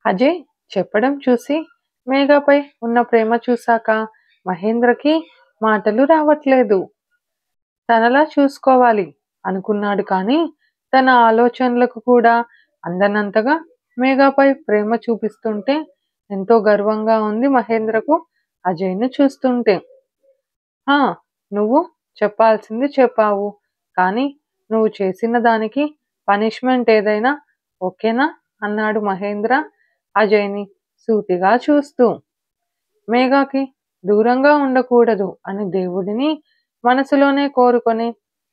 అజయ్ చెప్పడం చూసి మేఘపై ఉన్న ప్రేమ చూశాక మహేంద్రకి మాటలు రావట్లేదు. తనలా చూసుకోవాలి అనుకున్నాడు కానీ తన ఆలోచనలకు కూడా అందనంతగా మేఘపై ప్రేమ చూపిస్తుంటే ఎంతో గర్వంగా ఉంది మహేంద్రకు అజయ్ను చూస్తుంటే. హా, నువ్వు చెప్పాల్సింది చెప్పావు, కానీ నువ్వు చేసిన దానికి పనిష్మెంట్ ఏదైనా ఓకేనా అన్నాడు మహేంద్ర అజయ్ని సూటిగా చూస్తూ. మేఘాకి దూరంగా ఉండకూడదు అని దేవుడిని మనసులోనే కోరుకొని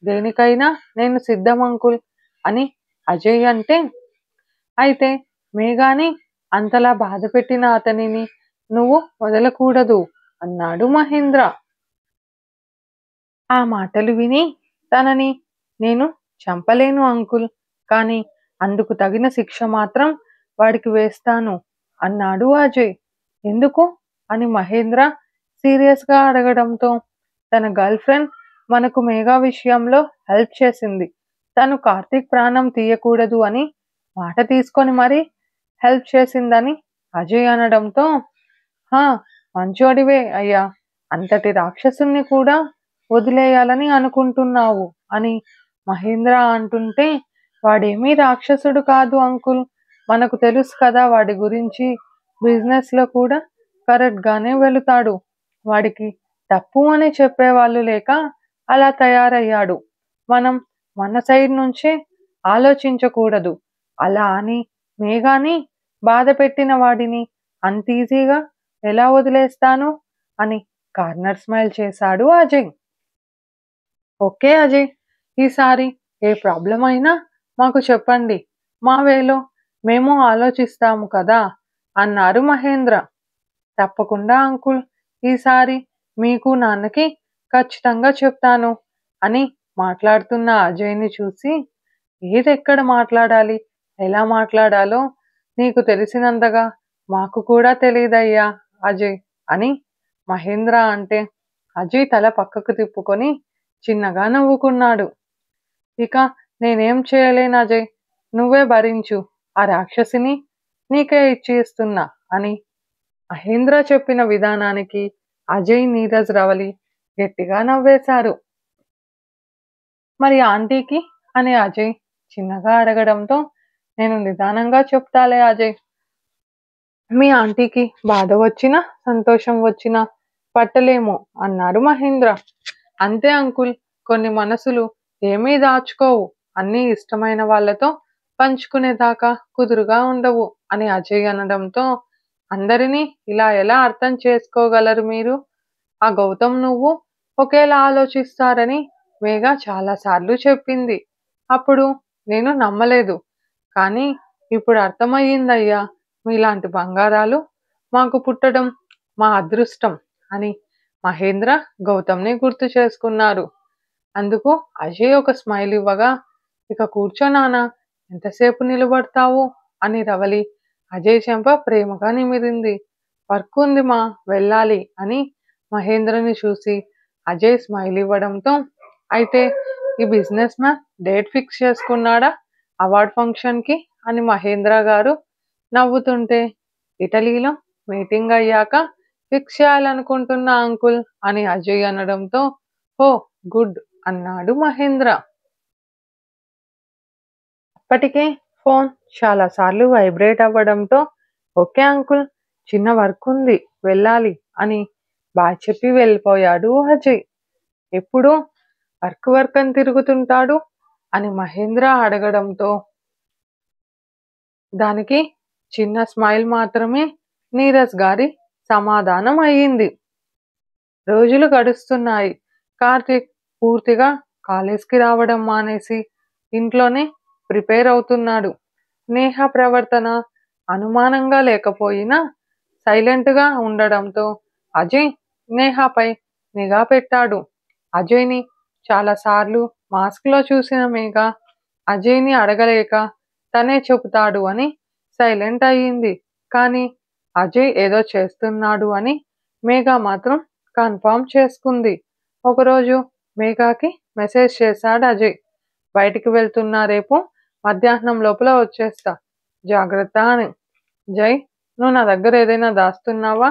దేనికైనా నేను సిద్ధం అంకుల్ అని అజయ్ అంటే, అయితే మేఘాని అంతలా బాధపెట్టిన అతనిని నువ్వు వదలకూడదు అన్నాడు మహేంద్ర. ఆ మాటలు విని తనని నేను చంపలేను అంకుల్, కానీ అందుకు తగిన శిక్ష మాత్రం వాడికి వేస్తాను అన్నాడు అజయ్. ఎందుకు అని మహేంద్ర సీరియస్గా అడగడంతో తన గర్ల్ ఫ్రెండ్ మనకు మేఘా విషయంలో హెల్ప్ చేసింది, తను కార్తీక్ ప్రాణం తీయకూడదు అని మాట తీసుకొని మరీ హెల్ప్ చేసిందని అజయ్ అనడంతో, హా, మంచోడివే అయ్యా, అంతటి రాక్షసుని కూడా వదిలేయాలని అనుకుంటున్నావు అని మహేంద్ర అంటుంటే, వాడేమీ రాక్షసుడు కాదు అంకుల్, మనకు తెలుసు కదా వాడి గురించి, బిజినెస్లో కూడా కరెక్ట్గానే వెళుతాడు, వాడికి తప్పు అని చెప్పేవాళ్ళు లేక అలా తయారయ్యాడు, మనం మన సైడ్ నుంచే ఆలోచించకూడదు, అలా అని మేఘాని బాధ పెట్టిన వాడిని అంత ఈజీగా ఎలా వదిలేస్తాను అని కార్నర్ స్మైల్ చేశాడు అజయ్. ఓకే అజయ్, ఈసారి ఏ ప్రాబ్లం అయినా మాకు చెప్పండి, మా వేలో మేము ఆలోచిస్తాము కదా అన్నారు మహేంద్ర. తప్పకుండా అంకుల్, ఈసారి మీకు నాన్నకి ఖచ్చితంగా చెప్తాను అని మాట్లాడుతున్న అజయ్ని చూసి, ఏదెక్కడ మాట్లాడాలి, ఎలా మాట్లాడాలో నీకు తెలిసినంతగా మాకు కూడా తెలియదయ్యా అజయ్ అని మహేంద్ర అంటే అజయ్ తల పక్కకు తిప్పుకొని చిన్నగా నవ్వుకున్నాడు. ఇక నేనేం చేయలేను అజయ్, నువ్వే భరించు, ఆ రాక్షసిని నీకే ఇచ్చేస్తున్నా అని మహేంద్ర చెప్పిన విధానానికి అజయ్ నీరజ్ రవలి గట్టిగా నవ్వేశారు. మరి ఆంటీకి అని అజయ్ చిన్నగా అడగడంతో, నేను నిదానంగా చెప్తాలే అజయ్, మీ ఆంటీకి బాధ వచ్చినా సంతోషం వచ్చినా పట్టలేము అన్నారు మహేంద్ర. అంతే అంకుల్, కొన్ని మనసులు ఏమీ దాచుకోవు, అన్నీ ఇష్టమైన వాళ్ళతో పంచుకునేదాకా కుదురుగా ఉండవు అని అజయ్ అనడంతో, అందరినీ ఇలా ఎలా అర్థం చేసుకోగలరు మీరు, ఆ గౌతమ్ నువ్వు ఒకేలా ఆలోచిస్తారని మేఘ చాలాసార్లు చెప్పింది, అప్పుడు నేను నమ్మలేదు, కానీ ఇప్పుడు అర్థమయ్యిందయ్యా, మీలాంటి బంగారాలు మాకు పుట్టడం మా అదృష్టం అని మహేంద్ర గౌతమ్ని గుర్తు చేసుకున్నారు. అందుకు అజయ్ ఒక స్మైల్ ఇవ్వగా, ఇక కూర్చో నాన్న, ఎంతసేపు నిలబడతావు అని రవలి అజయ్ చెంప ప్రేమగా నిమిరింది. వర్క్ ఉంది మా, వెళ్ళాలి అని మహేంద్రని చూసి అజయ్ స్మైల్ ఇవ్వడంతో, అయితే ఈ బిజినెస్ మ్యాన్ డేట్ ఫిక్స్ చేసుకున్నాడా అవార్డ్ ఫంక్షన్కి అని మహేంద్ర గారు నవ్వుతుంటే, ఇటలీలో మీటింగ్ అయ్యాక ఫిక్స్ చేయాలనుకుంటున్నా అంకుల్ అని అజయ్ అనడంతో, హో గుడ్ అన్నాడు మహేంద్ర. అప్పటికే ఫోన్ చాలాసార్లు వైబ్రేట్ అవ్వడంతో, ఓకే అంకుల్, చిన్న వర్క్ ఉంది వెళ్ళాలి అని బాయ్ చెప్పి వెళ్ళిపోయాడు అజయ్. ఎప్పుడు వర్క్ అని తిరుగుతుంటాడు అని మహేంద్ర అడగడంతో, దానికి చిన్న స్మైల్ మాత్రమే నీరజ్ గారి సమాధానం అయ్యింది. రోజులు గడుస్తున్నాయి. కార్తీక్ పూర్తిగా కాలేజ్కి రావడం మానేసి ఇంట్లోనే ప్రిపేర్ అవుతున్నాడు. నేహ ప్రవర్తన అనుమానంగా లేకపోయినా సైలెంట్గా ఉండడంతో అజయ్ నేహపై నిఘా పెట్టాడు. అజయ్ని చాలాసార్లు మాస్క్లో చూసిన మేఘ అజయ్ని అడగలేక తనే చెబుతాడు అని సైలెంట్ అయ్యింది, కానీ అజయ్ ఏదో చేస్తున్నాడు అని మేఘ మాత్రం కన్ఫర్మ్ చేసుకుంది. ఒకరోజు మేఘాకి మెసేజ్ చేశాడు అజయ్, బయటికి వెళ్తున్నా, రేపు మధ్యాహ్నం లోపల వచ్చేస్తా, జాగ్రత్త అని. జై, నువ్వు నా దగ్గర ఏదైనా దాస్తున్నావా?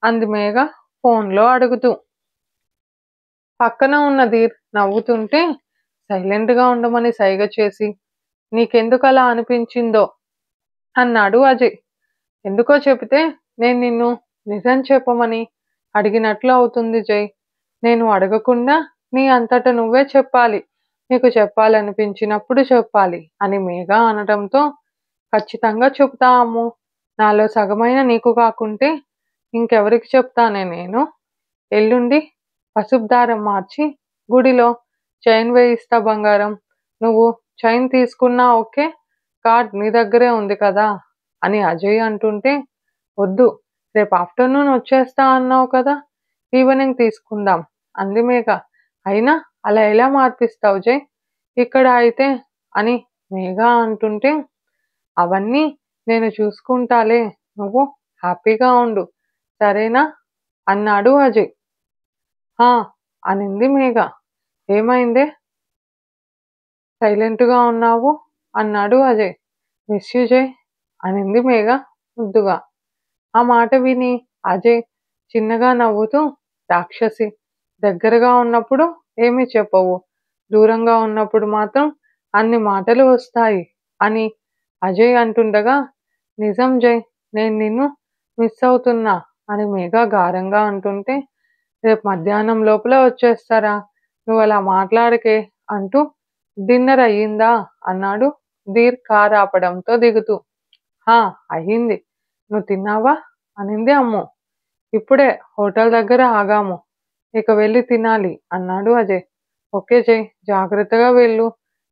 అంది మేఘ ఫోన్లో అడుగుతూ. పక్కన ఉన్న ధీర్ నవ్వుతుంటే సైలెంట్గా ఉండమని సైగ చేసి, నీకెందుకలా అనిపించిందో అన్నాడు అజయ్. ఎందుకో చెబితే నేను నిన్ను నిజం చెప్పమని అడిగినట్లు అవుతుంది జై. నేను అడగకుండా నీ అంతట నువ్వే చెప్పాలి. నీకు చెప్పాలనిపించినప్పుడు చెప్పాలి అని మేఘ అనడంతో, ఖచ్చితంగా చెప్తా అమ్ము. నాలో సగమైన నీకు కాకుంటే ఇంకెవరికి చెప్తానే నేను? ఎల్లుండి పసుపు దారం మార్చి గుడిలో చైన్ వేయిస్తా బంగారం. నువ్వు చైన్ తీసుకున్నా ఓకే, కార్డ్ నీ దగ్గరే ఉంది కదా అని అజయ్ అంటుంటే, వద్దు, రేపు ఆఫ్టర్నూన్ వచ్చేస్తా అన్నావు కదా, ఈవినింగ్ తీసుకుందాం అంది మేఘ. అయినా అలా ఎలా మార్పిస్తావు జై ఇక్కడ అయితే అని మేఘ అంటుంటే, అవన్నీ నేను చూసుకుంటాలే, నువ్వు హ్యాపీగా ఉండు సరేనా అన్నాడు అజయ్. హా అనింది మేఘ. ఏమైందే సైలెంట్గా ఉన్నావు అన్నాడు అజయ్. మిస్ యూ జై అనింది మేఘ ముద్దుగా. ఆ మాట విని అజయ్ చిన్నగా నవ్వుతూ, రాక్షసి, దగ్గరగా ఉన్నప్పుడు ఏమీ చెప్పవు, దూరంగా ఉన్నప్పుడు మాత్రం అన్ని మాటలు వస్తాయి అని అజయ్ అంటుండగా, నిజం జై, నేను నిన్ను మిస్ అవుతున్నా అని మేఘ గారంగా అంటుంటే, రేపు మధ్యాహ్నం లోపల వచ్చేస్తారా, నువ్వు అలా మాట్లాడకే అంటూ, డిన్నర్ అయ్యిందా అన్నాడు ధీర్ కార్ ఆపడంతో దిగుతూ. హా అయ్యింది, నువ్వు తిన్నావా అనింది అమ్ము. ఇప్పుడే హోటల్ దగ్గర ఆగాము, ఇక వెళ్ళి తినాలి అన్నాడు అజయ్. ఓకే జై, జాగ్రత్తగా వెళ్ళు,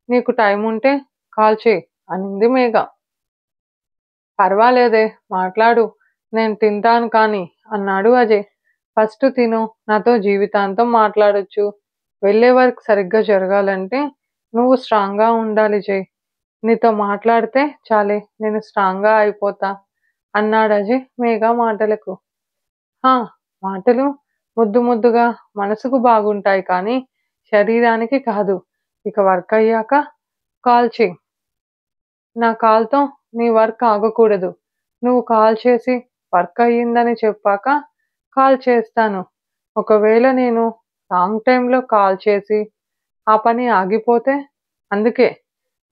నీకు టైం ఉంటే కాల్ చేయి అనింది మేఘ. పర్వాలేదే, మాట్లాడు, నేను తింటాను కానీ అన్నాడు అజయ్. ఫస్ట్ తిను, నాతో జీవితాంతం మాట్లాడొచ్చు. వెళ్ళే వర్క్ సరిగ్గా జరగాలంటే నువ్వు స్ట్రాంగ్గా ఉండాలి జై. నీతో మాట్లాడితే చాలే నేను స్ట్రాంగ్గా అయిపోతా అన్నాడు అజయ్ మేఘ మాటలకు. హా మాటలు ముద్దు ముద్దుగా మనసుకు బాగుంటాయి కానీ శరీరానికి కాదు. ఇక వర్క్ అయ్యాక కాల్ చేయి. నా కాల్తో నీ వర్క్ ఆగకూడదు. నువ్వు కాల్ చేసి వర్క్ అయ్యిందని చెప్పాక కాల్ చేస్తాను. ఒకవేళ నేను రాంగ్ టైంలో కాల్ చేసి ఆ పని ఆగిపోతే, అందుకే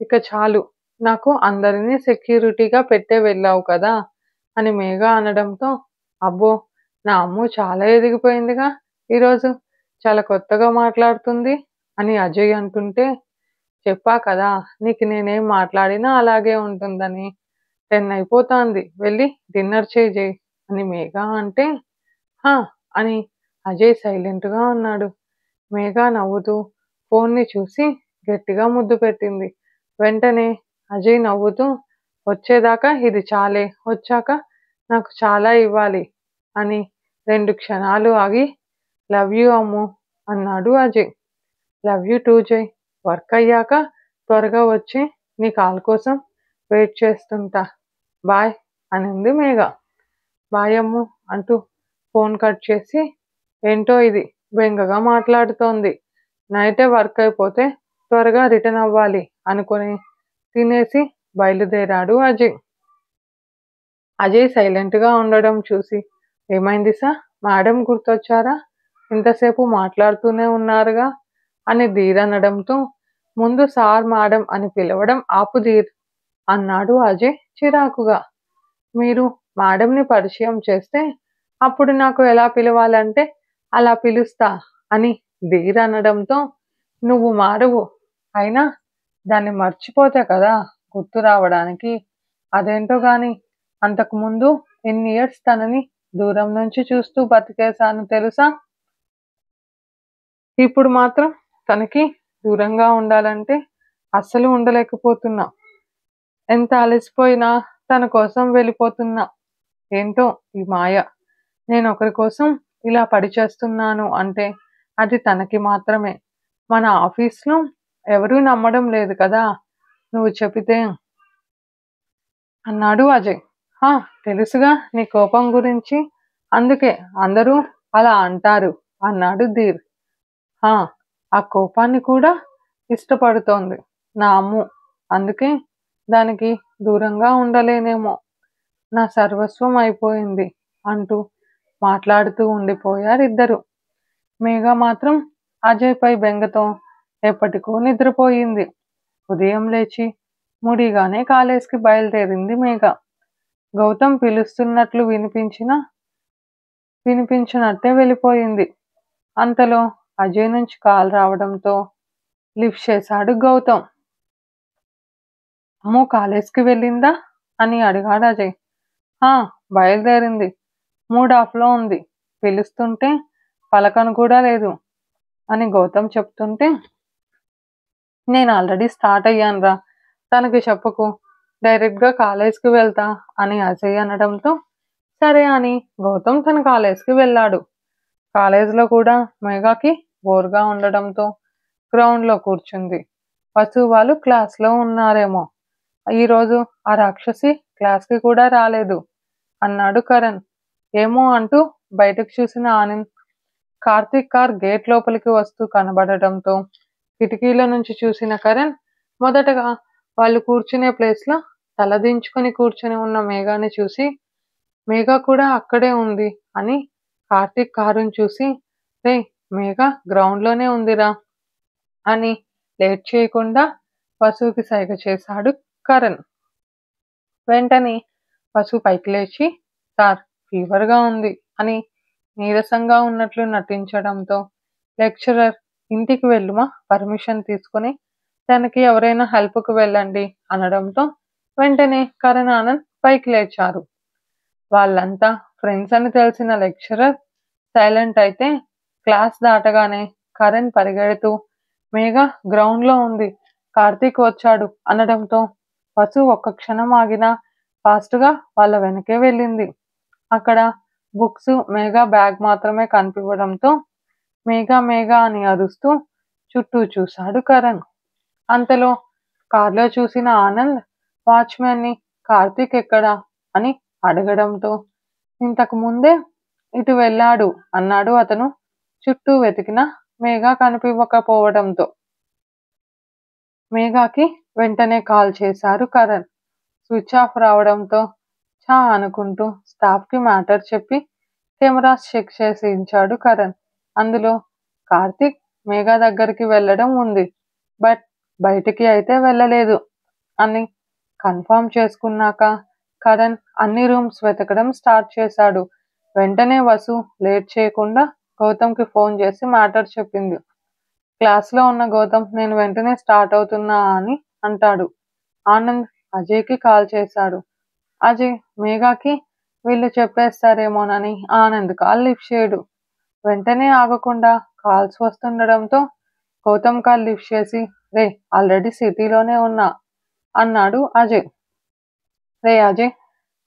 ఇక చాలు, నాకు అందరినీ సెక్యూరిటీగా పెట్టే వెళ్ళావు కదా అని మేఘ అనడంతో, అబ్బో, నా అమ్ము చాలా ఎదిగిపోయిందిగా ఈరోజు, చాలా కొత్తగా మాట్లాడుతుంది అని అజయ్ అంటుంటే, చెప్పా కదా నీకు నేనేం మాట్లాడినా అలాగే ఉంటుందని, 10 అయిపోతాంది, వెళ్ళి డిన్నర్ చేయి అని మేఘ అంటే, హా అని అజయ్ సైలెంట్గా ఉన్నాడు. మేఘ నవ్వుతూ ఫోన్ని చూసి గట్టిగా ముద్దు పెట్టింది. వెంటనే అజయ్ నవ్వుతూ, వచ్చేదాకా ఇది చాలే, వచ్చాక నాకు చాలా ఇవ్వాలి అని 2 క్షణాలు ఆగి, లవ్ యూ అమ్ము అన్నాడు అజయ్. లవ్ యూ టూ జై, వర్క్ అయ్యాక త్వరగా వచ్చి నీ కాల్ కోసం వెయిట్ చేస్తుంటా, బాయ్ అనింది మేఘ. బాయ్ అమ్ము అంటూ ఫోన్ కట్ చేసి, ఏంటో ఇది బెంగగా మాట్లాడుతోంది, నైటే వర్క్ అయిపోతే త్వరగా రిటర్న్ అవ్వాలి అనుకుని తినేసి బయలుదేరాడు అజయ్. అజయ్ సైలెంట్గా ఉండడం చూసి, ఏమైంది సార్, మేడం గుర్తొచ్చారా, ఇంతసేపు మాట్లాడుతూనే ఉన్నారుగా అని ధీర్ అనడంతో, ముందు సార్ మేడం అని పిలవడం ఆపు ధీర్ అన్నాడు అజయ్ చిరాకుగా. మీరు మేడంని పరిచయం చేస్తే అప్పుడు నాకు ఎలా పిలవాలంటే అలా పిలుస్తా అని ధీర్ అనడంతో, నువ్వు మారవు, అయినా దాన్ని మర్చిపోతే కదా గుర్తు రావడానికి, అదేంటో గాని అంతకుముందు ఎన్ని ఇయర్స్ తనని దూరం నుంచి చూస్తూ బతికేశాను తెలుసా, ఇప్పుడు మాత్రం తనకి దూరంగా ఉండాలంటే అస్సలు ఉండలేకపోతున్నా, ఎంత అలసిపోయినా తన కోసం వెళ్ళిపోతున్నా, ఏంటో ఈ మాయ, నేను ఒకరి కోసం ఇలా పడి చేస్తున్నాను అంటే అది తనకి మాత్రమే, మన ఆఫీస్లో ఎవరూ నమ్మడం లేదు కదా నువ్వు చెబితే అన్నాడు అజయ్. హా తెలుసుగా నీ కోపం గురించి, అందుకే అందరూ అలా అంటారు అన్నాడు ధీర్. హా ఆ కోపాన్ని కూడా ఇష్టపడుతోంది నా అమ్ము, అందుకే దానికి దూరంగా ఉండలేనేమో నా సర్వస్వం అయిపోయింది అంటూ మాట్లాడుతూ ఉండిపోయారిద్దరు. మేఘ మాత్రం అజయ్‌పై బెంగతో ఎప్పటికో నిద్రపోయింది. ఉదయం లేచి ముడిగానే కాలేజ్‌కి బయలుదేరింది మేఘ. గౌతమ్ పిలుస్తున్నట్లు వినిపించినట్టే వెళ్ళిపోయింది. అంతలో అజయ్ నుంచి కాల్ రావడంతో లిఫ్ట్ చేశాడు గౌతమ్. అమ్మో! కాలేజ్‌కి వెళ్ళిందా? అని అడిగాడు అజయ్. ఆ! బయలుదేరింది. మూడ్ ఆఫ్‌లో ఉంది. పిలుస్తుంటే పలకను కూడా లేదు అని గౌతమ్ చెప్తుంటే, నేను ఆల్రెడీ స్టార్ట్ అయ్యానురా, తనకి చెప్పకు, డైరెక్ట్‌గా కాలేజ్‌కి వెళ్తా అని అజయ్ అనడంతో, సరే అని గౌతమ్ తన కాలేజ్‌కి వెళ్ళాడు. కాలేజ్‌లో కూడా మేఘాకి బోర్‌గా ఉండడంతో గ్రౌండ్‌లో కూర్చుంది. వసు వాళ్ళు క్లాస్‌లో ఉన్నారేమో. ఈరోజు ఆ రాక్షసి క్లాస్‌కి కూడా రాలేదు అన్నాడు కరణ్. ఏమో అంటూ బయటకు చూసిన ఆనంద్ కార్తీక్ కార్ గేట్ లోపలికి వస్తూ కనబడటంతో కిటికీలో నుంచి చూసిన కరణ్ మొదటగా వాళ్ళు కూర్చునే ప్లేస్‌లో తలదించుకొని కూర్చొని ఉన్న మేఘాని చూసి, మేఘ కూడా అక్కడే ఉంది అని కార్తీక్ కారుని చూసి, రేయ్! మేఘ గ్రౌండ్‌లోనే ఉందిరా అని లేట్ చేయకుండా వసుకి సైగ చేశాడు కరణ్. వెంటనే వసు పైకి లేచి, సార్ ఫీవర్‌గా ఉంది అని నీరసంగా ఉన్నట్లు నటించడంతో, లెక్చరర్ ఇంటికి వెళ్ళుమా, పర్మిషన్ తీసుకొని తనకి ఎవరైనా హెల్ప్‌కి వెళ్ళండి అనడంతో వెంటనే కరణ్, ఆనంద్ పైకి లేచారు. వాళ్ళంతా ఫ్రెండ్స్ అని తెలిసిన లెక్చరర్ సైలెంట్ అయితే, క్లాస్ దాటగానే కరణ్ పరిగెడుతూ మేఘ గ్రౌండ్‌లో ఉంది, కార్తీక్ వచ్చాడు అనడంతో వసు ఒక్క క్షణం ఆగినా ఫాస్ట్‌గా వాళ్ళ వెనకే వెళ్ళింది. అక్కడ బుక్స్, మేఘ బ్యాగ్ మాత్రమే కనిపివ్వడంతో మేఘ మేఘ అని అరుస్తూ చుట్టూ చూశాడు కరణ్. అంతలో కార్లో చూసిన ఆనంద్ వాచ్‌మ్యాన్‌ని కార్తీక్ ఎక్కడా అని అడగడంతో, ఇంతకు ముందే ఇటు వెళ్ళాడు అన్నాడు అతను. చుట్టూ వెతికినా మేఘ కనిపివ్వకపోవడంతో మేఘకి వెంటనే కాల్ చేశారు కరణ్. స్విచ్ ఆఫ్ రావడంతో ఛా అనుకుంటూ స్టాఫ్‌కి మ్యాటర్ చెప్పి కెమెరాస్ చెక్ చేయించాడు కరణ్. అందులో కార్తీక్ మేఘ దగ్గరికి వెళ్ళడం ఉంది, బట్ బయటికి అయితే వెళ్ళలేదు అని కన్ఫర్మ్ చేసుకున్నాక కరణ్ అన్ని రూమ్స్ వెతకడం స్టార్ట్ చేశాడు. వెంటనే వసు లేట్ చేయకుండా గౌతమ్‌కి ఫోన్ చేసి మ్యాటర్ చెప్పింది. క్లాస్‌లో ఉన్న గౌతమ్ నేను వెంటనే స్టార్ట్ అవుతున్నా అని అంటాడు. ఆనంద్ అజయ్‌కి కాల్ చేశాడు. అజయ్ మేఘకి వీళ్ళు చెప్పేస్తారేమోనని ఆనంద్ కాల్ లిఫ్ట్ చేయడు. వెంటనే ఆగకుండా కాల్స్ వస్తుండడంతో గౌతమ్ కాల్ లిఫ్ట్ చేసి, రే ఆల్రెడీ సిటీలోనే ఉన్నా అన్నాడు అజయ్. రే అజయ్,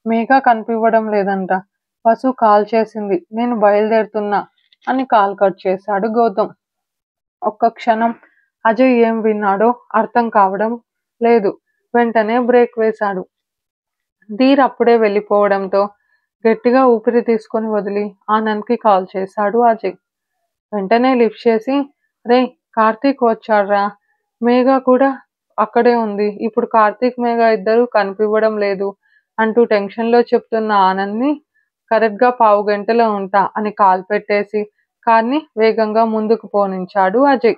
మేఘ కనిపివ్వడం లేదంట, వసు కాల్ చేసింది, నేను బయలుదేరుతున్నా అని కాల్ కట్ చేశాడు గౌతమ్. ఒక్క క్షణం అజయ్ ఏం విన్నాడో అర్థం కావడం లేదు. వెంటనే బ్రేక్ వేశాడు. ధీర్ అప్పుడే వెళ్ళిపోవడంతో గట్టిగా ఊపిరి తీసుకొని వదిలి ఆనంద్‌కి కాల్ చేశాడు అజయ్. వెంటనే లిఫ్ట్ చేసి, రేయ్ కార్తీక్ వచ్చాడ్రా, మేఘ కూడా అక్కడే ఉంది, ఇప్పుడు కార్తీక్ మేఘ ఇద్దరూ కనిపివ్వడం లేదు అంటూ టెన్షన్‌లో చెప్తున్న ఆనంద్‌ని కరెక్ట్‌గా పావుగంటలో ఉంటా అని కాల్ పెట్టేసి కార్‌ని వేగంగా ముందుకు పోనించాడు అజయ్.